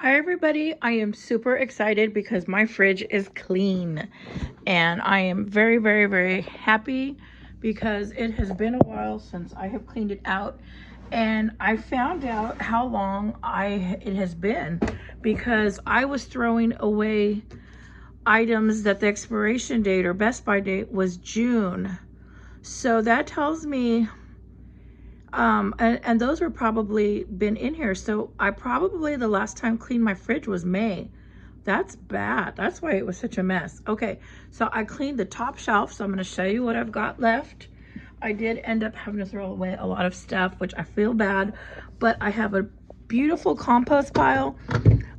Hi everybody, I am super excited because my fridge is clean and I am very happy because it has been a while since I have cleaned it out, and I found out how long it has been because I was throwing away items that the expiration date or best by date was June. So that tells me and those were probably been in here. So I probably the last time cleaned my fridge was May. That's bad. That's why it was such a mess. Okay, so I cleaned the top shelf. So I'm going to show you what I've got left. I did end up having to throw away a lot of stuff, which I feel bad, but I have a beautiful compost pile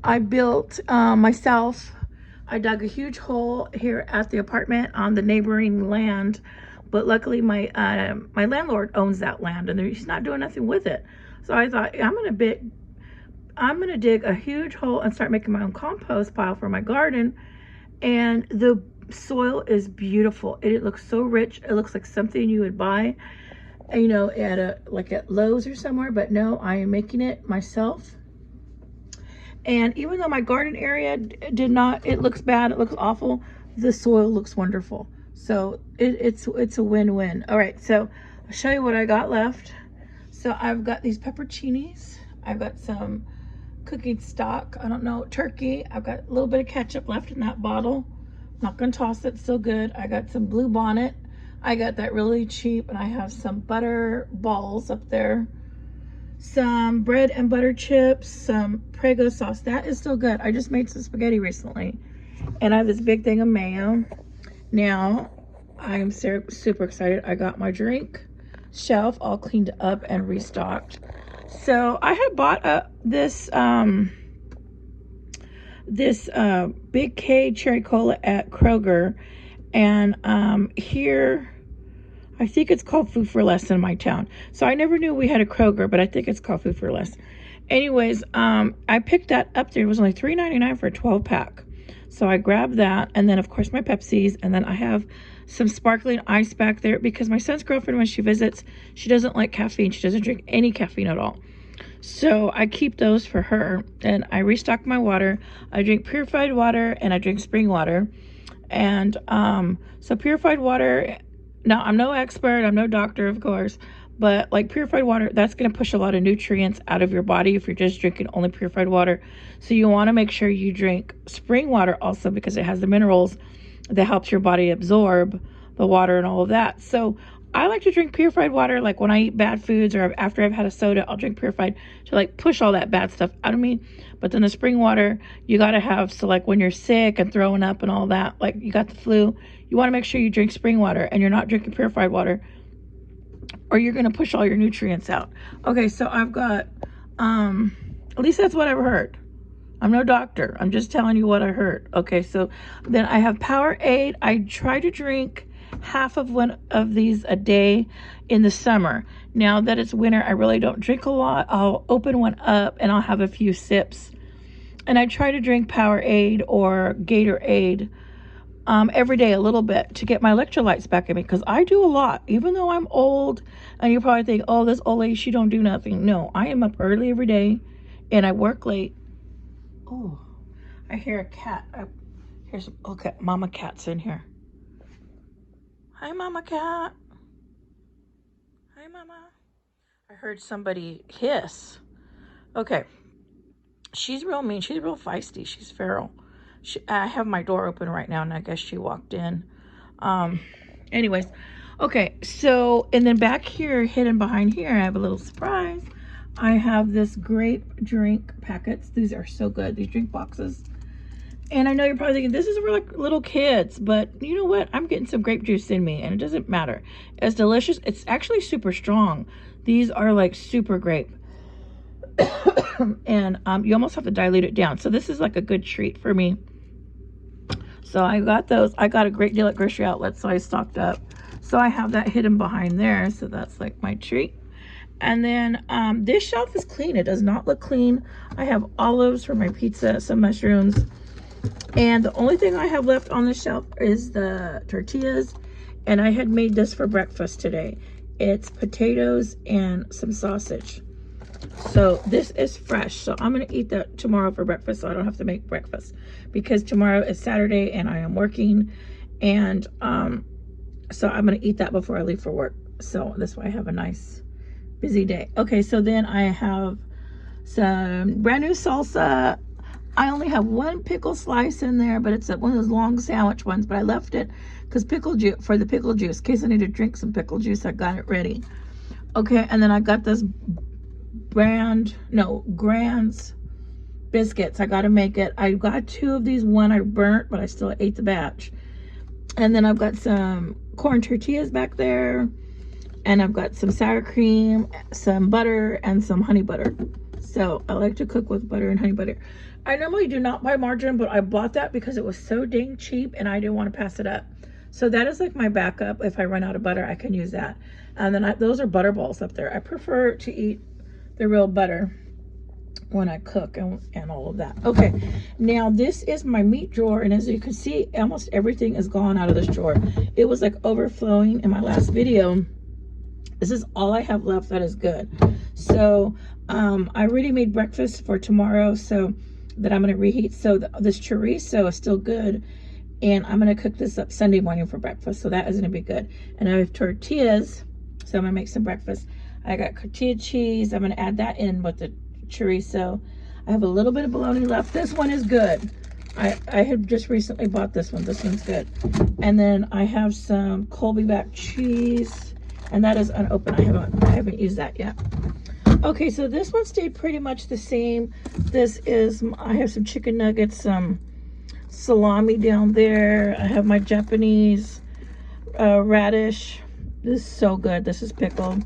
I built myself. I dug a huge hole here at the apartment on the neighboring land, but luckily my landlord owns that land and he's not doing nothing with it. So I thought, I'm gonna dig a huge hole and start making my own compost pile for my garden. And the soil is beautiful. It looks so rich. It looks like something you would buy, you know, at Lowe's or somewhere. But no, I am making it myself. And even though my garden area it looks bad, it looks awful, the soil looks wonderful. So it's a win-win. All right, so I'll show you what I got left. So I've got these pepperoncinis. I've got some cooking stock. I don't know, turkey. I've got a little bit of ketchup left in that bottle. I'm not gonna toss it, still good. I got some Blue Bonnet. I got that really cheap, and I have some butter balls up there. Some bread and butter chips, some Prego sauce. That is still good. I just made some spaghetti recently. And I have this big thing of mayo. Now, I am super excited. I got my drink shelf all cleaned up and restocked. So I had bought this Big K cherry cola at Kroger. And here, I think it's called Food for Less in my town. So I never knew we had a Kroger, but I think it's called Food for Less. Anyways, I picked that up there. It was only $3.99 for a 12-pack. So I grabbed that, and then of course my Pepsis, and then I have some sparkling ice back there because my son's girlfriend, when she visits, she doesn't like caffeine. She doesn't drink any caffeine at all. So I keep those for her, and I restock my water. I drink purified water and I drink spring water. And so purified water, now, I'm no expert, I'm no doctor, of course, but like purified water, that's going to push a lot of nutrients out of your body if you're just drinking only purified water. So you want to make sure you drink spring water also because it has the minerals that helps your body absorb the water and all of that. So I like to drink purified water, like when I eat bad foods or after I've had a soda, I'll drink purified to like push all that bad stuff out of me. But then the spring water, you got to have, so like when you're sick and throwing up and all that, like you got the flu, you want to make sure you drink spring water and you're not drinking purified water, or you're going to push all your nutrients out. Okay, so I've got, at least that's what I've heard. I'm no doctor. I'm just telling you what I heard. Okay, so then I have Powerade. I try to drink half of one of these a day in the summer. Now that it's winter, I really don't drink a lot. I'll open one up and I'll have a few sips. And I try to drink Powerade or Gatorade every day a little bit to get my electrolytes back in me, because I do a lot. Even though I'm old, and you probably think, oh, this old lady, she don't do nothing. No, I am up early every day and I work late. Oh, I hear a cat. Here's, okay, Mama Cat's in here. Hi, Mama Cat. Hi, Mama. I heard somebody hiss. Okay. She's real mean. She's real feisty. She's feral. I have my door open right now, and I guess she walked in. Anyways. Okay, so, and then back here, hidden behind here, I have a little surprise. I have this grape drink packets. These are so good, these drink boxes. And I know you're probably thinking, this is for like little kids, but you know what? I'm getting some grape juice in me, and it doesn't matter. It's delicious. It's actually super strong. These are like super grape. And you almost have to dilute it down. So this is like a good treat for me. So I got those. I got a great deal at grocery outlets, so I stocked up. So I have that hidden behind there. So that's like my treat. And then this shelf is clean. It does not look clean. I have olives for my pizza, some mushrooms. And the only thing I have left on the shelf is the tortillas. And I had made this for breakfast today. It's potatoes and some sausage. So this is fresh. So I'm going to eat that tomorrow for breakfast, so I don't have to make breakfast, because tomorrow is Saturday and I am working. And so I'm going to eat that before I leave for work. So this way I have a nice busy day. Okay, so then I have some brand new salsa. I only have one pickle slice in there, but it's one of those long sandwich ones, but I left it because pickle juice, for the pickle juice, in case I need to drink some pickle juice, I got it ready. Okay, and then I got this Grand's biscuits. I got to make it. I got 2 of these. One I burnt, but I still ate the batch. And then I've got some corn tortillas back there, and I've got some sour cream, some butter, and some honey butter. So I like to cook with butter and honey butter. I normally do not buy margarine, but I bought that because it was so dang cheap and I didn't want to pass it up. So that is like my backup. If I run out of butter, I can use that. And then those are butter balls up there. I prefer to eat the real butter when I cook and all of that. Okay, now this is my meat drawer, and as you can see, almost everything is gone out of this drawer. It was like overflowing in my last video. This is all I have left that is good. So I already made breakfast for tomorrow, so that I'm going to reheat. So this chorizo is still good, and I'm going to cook this up Sunday morning for breakfast, so that is going to be good. And I have tortillas, so I'm going to make some breakfast. I got tortilla cheese. I'm going to add that in with the chorizo. I have a little bit of bologna left. This one is good. I had just recently bought this one. This one's good. And then I have some Colby back cheese, and that is unopened. I haven't used that yet. Okay, so this one stayed pretty much the same. This is, I have some chicken nuggets, some salami down there. I have my Japanese radish. This is so good. This is pickled.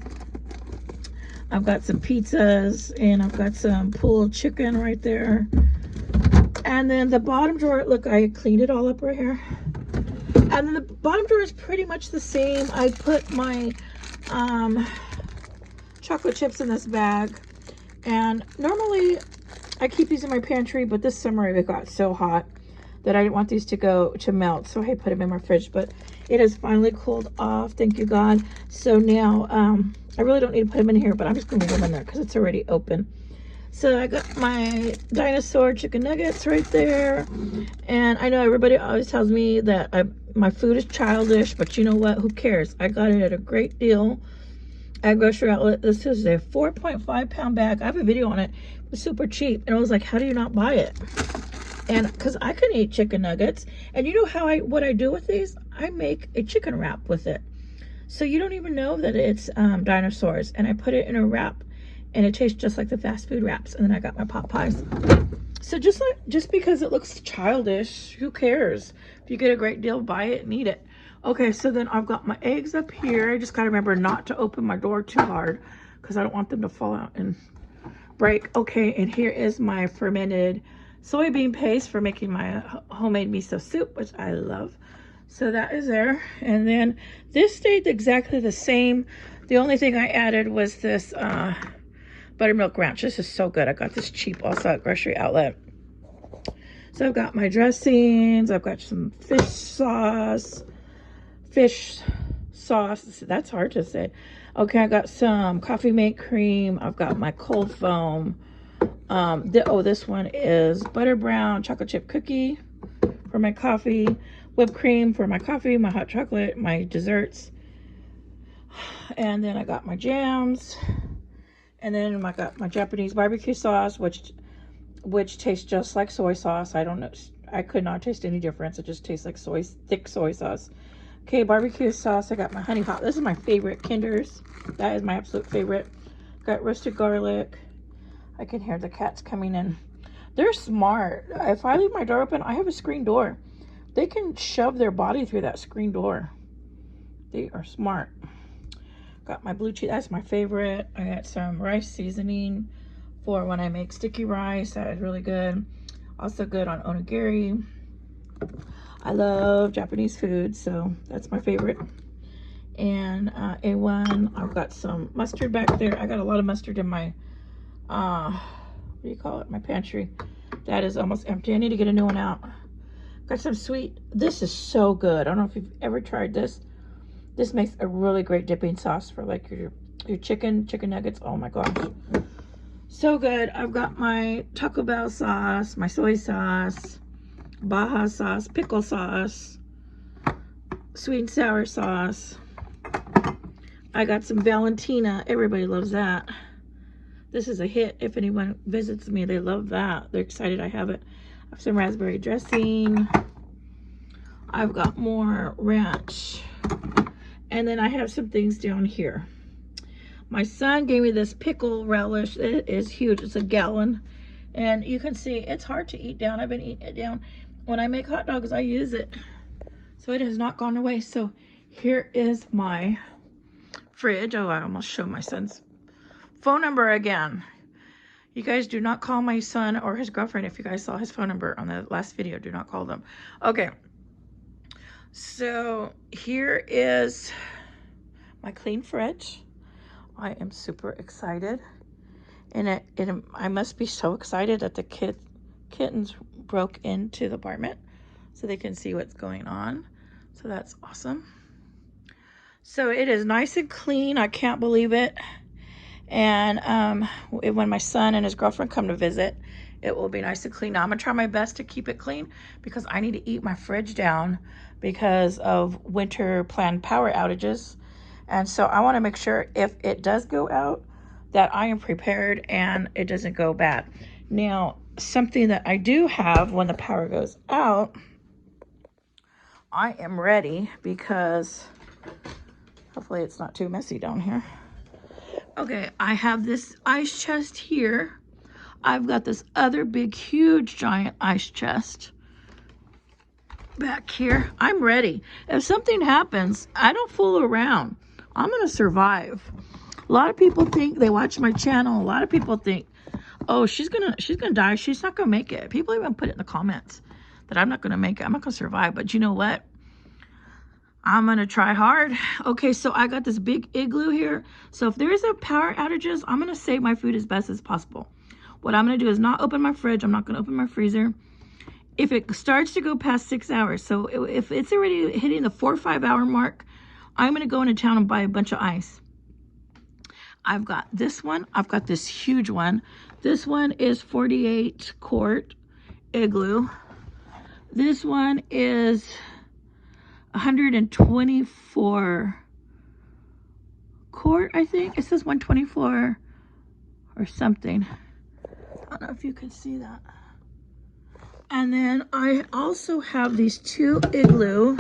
I've got some pizzas, and I've got some pulled chicken right there. And then the bottom drawer, look, I cleaned it all up right here. And then the bottom drawer is pretty much the same. I put my chocolate chips in this bag, and normally I keep these in my pantry, but this summer it got so hot that I didn't want these to melt, so I put them in my fridge. But it has finally cooled off, thank you God. So now I really don't need to put them in here, but I'm just gonna leave them in there because it's already open. So I got my dinosaur chicken nuggets right there, and I know everybody always tells me that my food is childish, but you know what, who cares? I got it at a great deal at grocery outlet. This is a 4.5 pound bag. I have a video on it. It was super cheap, and I was like, how do you not buy it? And because I can eat chicken nuggets, and you know what I do with these? I make a chicken wrap with it, so you don't even know that it's dinosaurs. And I put it in a wrap, and it tastes just like the fast food wraps. And then I got my pot pies. So just because it looks childish, who cares? If you get a great deal, buy it and eat it. Okay, so then I've got my eggs up here. I just got to remember not to open my door too hard because I don't want them to fall out and break. Okay, and here is my fermented soybean paste for making my homemade miso soup, which I love. So that is there. And then this stayed exactly the same. The only thing I added was this buttermilk ranch. This is so good. I got this cheap also at grocery outlet. So I've got my dressings. I've got some fish sauce. That's hard to say. Okay, I got some coffee mate cream. I've got my cold foam. This one is butter brown chocolate chip cookie for my coffee, whipped cream for my coffee, my hot chocolate, my desserts. And then I got my jams. And then I got my Japanese barbecue sauce, which tastes just like soy sauce. I don't know. I could not taste any difference. It just tastes like thick soy sauce. Okay, barbecue sauce. I got my honey hot. This is my favorite, Kinder's. That is my absolute favorite. Got roasted garlic. I can hear the cats coming in. They're smart. If I leave my door open, I have a screen door. They can shove their body through that screen door. They are smart. Got my blue cheese. That's my favorite. I got some rice seasoning for when I make sticky rice. That is really good. Also good on onigiri. I love Japanese food, so that's my favorite. And A1, I've got some mustard back there. I got a lot of mustard in my, what do you call it? My pantry. That is almost empty. I need to get a new one out. Got some sweet. This is so good. I don't know if you've ever tried this. This makes a really great dipping sauce for like your chicken nuggets. Oh my gosh. So good. I've got my Taco Bell sauce, my soy sauce, Baja sauce, pickle sauce, sweet and sour sauce. I got some Valentina. Everybody loves that. This is a hit. If anyone visits me, they love that. They're excited I have it. I have some raspberry dressing. I've got more ranch. And then I have some things down here. My son gave me this pickle relish. It is huge. It's a gallon. And you can see it's hard to eat down. I've been eating it down. When I make hot dogs, I use it. So it has not gone away. So here is my fridge. Oh, I almost showed my son's phone number again. You guys do not call my son or his girlfriend. If you guys saw his phone number on the last video, do not call them. Okay. So here is my clean fridge. I am super excited. And I must be so excited that the kittens broke into the apartment so they can see what's going on. So that's awesome. So it is nice and clean. I can't believe it. And when my son and his girlfriend come to visit, it will be nice and clean. Now I'm gonna try my best to keep it clean because I need to eat my fridge down because of winter planned power outages. And so I wanna make sure if it does go out that I am prepared and it doesn't go bad. Now, something that I do have when the power goes out, I am ready because hopefully it's not too messy down here. Okay, I have this ice chest here. I've got this other big, huge, giant ice chest back here. I'm ready. If something happens, I don't fool around. I'm gonna survive. A lot of people think, they watch my channel, a lot of people think, oh, she's gonna die, she's not gonna make it. People even put it in the comments that I'm not gonna make it, I'm not gonna survive. But you know what? I'm gonna try hard. Okay, so I got this big igloo here. So if there's a power outages, I'm gonna save my food as best as possible. What I'm gonna do is not open my fridge, I'm not gonna open my freezer. If it starts to go past 6 hours, so if it's already hitting the 4 or 5 hour mark, I'm gonna go into town and buy a bunch of ice. I've got this one, I've got this huge one. This one is 48 quart igloo. This one is 124 quart, I think. It says 124 or something. I don't know if you can see that. And then I also have these two igloo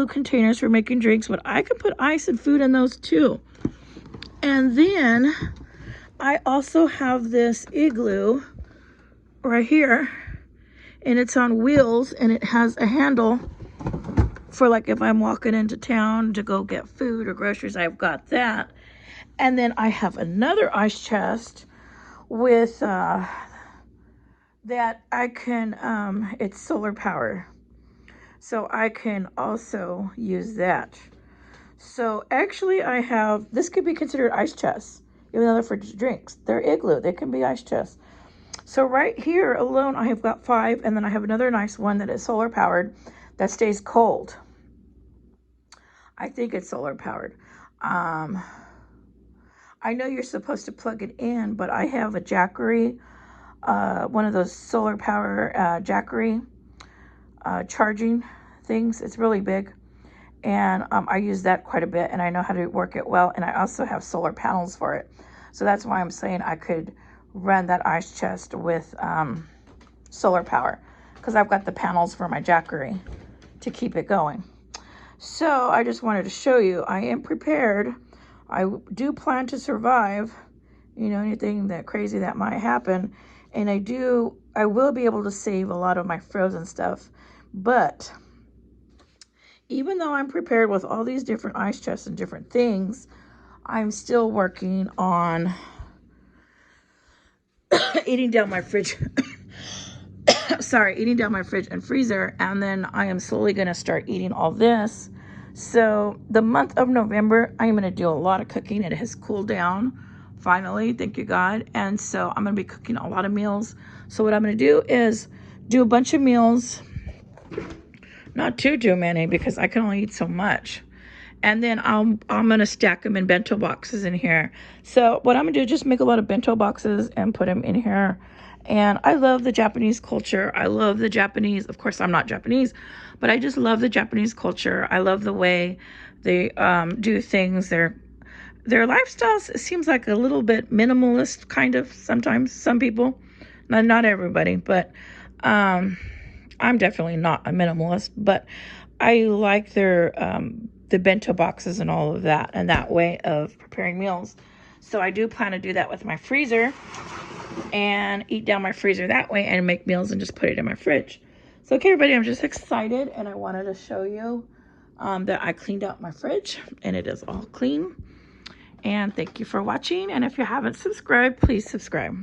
containers for making drinks, but I can put ice and food in those too. And then I also have this igloo right here, and it's on wheels, and it has a handle for like if I'm walking into town to go get food or groceries. I've got that. And then I have another ice chest with that I can, it's solar powered. So I can also use that. So actually I have, this could be considered ice chests, even though they're for drinks. They're igloo, they can be ice chests. So right here alone, I have got 5, and then I have another nice one that is solar powered that stays cold. I think it's solar powered. I know you're supposed to plug it in, but I have a Jackery, one of those solar power Jackery charging things. It's really big, and I use that quite a bit, and I know how to work it well, and I also have solar panels for it. So that's why I'm saying I could run that ice chest with solar power, because I've got the panels for my Jackery to keep it going. So I just wanted to show you I am prepared. I do plan to survive, you know, anything that crazy that might happen. And I will be able to save a lot of my frozen stuff. But even though I'm prepared with all these different ice chests and different things, I'm still working on eating down my fridge. Sorry, eating down my fridge and freezer. And then I am slowly going to start eating all this. So the month of November, I am going to do a lot of cooking. It has cooled down finally, thank you God. And so I'm going to be cooking a lot of meals. So what I'm going to do is do a bunch of meals, not too many, because I can only eat so much. And then I'm gonna stack them in bento boxes in here. So what I'm gonna do is just make a lot of bento boxes and put them in here. And I love the Japanese culture. I love the Japanese, of course I'm not Japanese, but I just love the Japanese culture. I love the way they do things. Their lifestyles seems like a little bit minimalist, kind of, sometimes, some people. Not everybody, but I'm definitely not a minimalist, but I like their the bento boxes and all of that, and that way of preparing meals. So I do plan to do that with my freezer and eat down my freezer that way and make meals and just put it in my fridge. So okay, everybody, I'm just excited, and I wanted to show you that I cleaned out my fridge and it is all clean. And thank you for watching, and if you haven't subscribed, please subscribe.